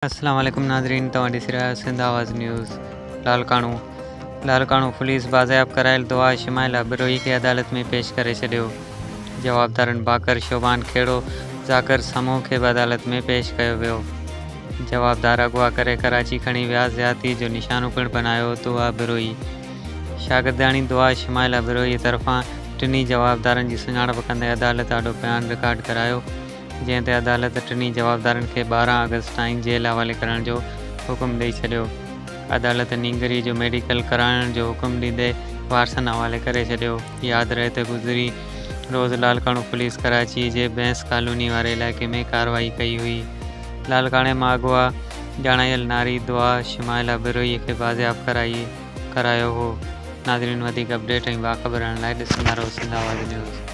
अस्सलाम वालेकुम नाज़रीन, तव्हां ॾिसी रहिया सिंध आवाज़ न्यूज़। لاڙڪاڻو पुलिस बाज़ियाब क़राइल दुआ शमائला बरोही खे अदालत में पेश करे छॾियो। जवाबदारनि बाकर शोबान खेड़ो ज़ाकर समूह खे बि अदालत में पेश कयो वियो। जवाबदार अगवा करे कराची खणी विया, ज़्यादती जो निशानो पिणु बनायो दुआ बरोही। शागिर्दाणी दुआ शमائला बरोही तरफ़ां टिनी जवाबदारनि जी सुञाणप कंदे अदालत ॾाढो बयानु रिकॉर्ड करायो, जंहिं ते अदालत टिनी जवाबदारनि खे 12 अगस्त ताईं जेल हवाले करण जो हुकुम ॾेई छॾियो। अदालत नींगरी जो मेडिकल कराइण जो हुकुम ॾींदे वारसनि हवाले करे छॾियो। यादि रहे त गुज़री रोज़ لاڙڪاڻو पुलिस कराची जे बैंस कॉलोनी वारे इलाइक़े में कार्रवाई कई हुई। لاڙڪاڻي मां अगवा ॼाणायल नारी दुआ शमائला बरोही खे बाज़ियाब करायो हो। नाज़रीन, वधीक अपडेट ऐं बाख़बर लाइ ॾिसंदा रहो सिंध आवाज़ न्यूज़।